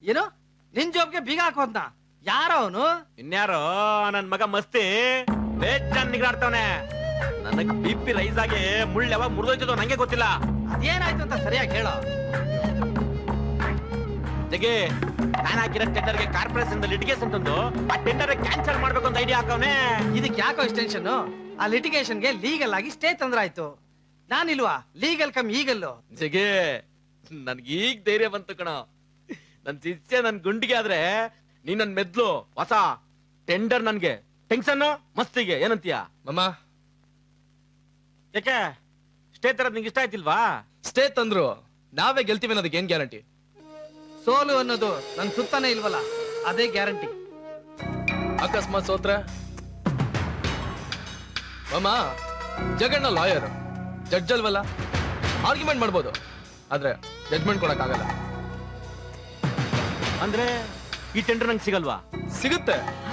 ಏನು ನಿನ್ ಜೋಬ್ಗೆ ಬೀಗ ಹಾಕೋದ್ನ? ಯಾರ ಅವನು? ಇನ್ಯಾರೋ ನನ್ ಮಗ ಮಸ್ತಿ ಬೇಜಾನ್ ನಿಗಾಡ್ತವನೆ. ನನಗ್ BP ರೈಸ್ ಆಗಿ ಮುಳ್ಳು ಯಾವಾಗ ಮುರಿದೋಯ್ತದೋ ನಂಗೆ ಗೊತ್ತಿಲ್ಲ. ಅದೇನಾಯ್ತು ಅಂತ ಸರಿಯಾಗಿ ಹೇಳೋ. ಜಗೆ ನಾನು ಹಾಕಿರೋ ಟೆಂಡರ್ಗೆ ಕಾರ್ಪೊರೇಷನ್ ಲಿಟಿಗೇಷನ್ ತಂದು ಆ ಟೆಂಡರ್ ಕ್ಯಾನ್ಸಲ್ ಮಾಡ್ಬೇಕು ಅಂತ ಐಡಿಯಾ ಹಾಕವನೆ. ಇದಕ್ಕೆ ಯಾಕೋ ಇಷ್ಟು ಟೆನ್ಷನ್? ಆ ಲಿಟಿಗೇಷನ್ಗೆ ಲೀಗಲ್ ಆಗಿ ಸ್ಟೇ ತಂದ್ರಾಯ್ತು. ನಾನಿಲ್ವಾ ಲೀಗಲ್ ಕಮ್ ಈಗಲ್ಲು. ಜಗೆ ನನ್ಗೆ ಈಗ ಧೈರ್ಯ ಬಂತು ಕಣ. ನನ್ ಶಿಷ್ಯ ನನ್ ಗುಂಡಿಗೆ ಆದ್ರೆ ನೀನ್ ನನ್ ಮೆದ್ಲು ಹೊಸ ಟೆಂಡರ್ ನನ್ಗೆ ಟೆನ್ಷನ್ ಮಸ್ತಿಗೆ ಏನಂತೀಯ ಮಮ್ಮ? ಯಾಕೆ ಸ್ಟೇ ತರದ್ ನಿಂಗೆ ಇಷ್ಟ ಆಯ್ತಿಲ್ವಾ? ಸ್ಟೇ ತಂದ್ರು ನಾವೇ ಗೆಲ್ತೀವಿ ಅನ್ನೋದಕ್ಕೆ ಏನ್ ಗ್ಯಾರಂಟಿ? ಸೋಲು ಅನ್ನೋದು ನನ್ ಸುತ್ತಾನೆ ಇಲ್ವಲ್ಲ, ಅದೇ ಗ್ಯಾರಂಟಿ. ಅಕಸ್ಮಾತ್ ಸೋತ್ರೆ? ಮಮ್ಮ, ಜಗಣ್ಣ ಲಾಯರ್, ಜಡ್ಜ್ ಅಲ್ವಲ್ಲ, ಆರ್ಗ್ಯುಮೆಂಟ್ ಮಾಡ್ಬೋದು, ಆದ್ರೆ ಜಡ್ಜ್ಮೆಂಟ್ ಕೊಡಕ್ ಆಗಲ್ಲ. ಅಂದ್ರೆ ಈ ಟೆಂಡರ್ ನಂಗೆ ಸಿಗಲ್ವಾ? ಸಿಗುತ್ತೆ.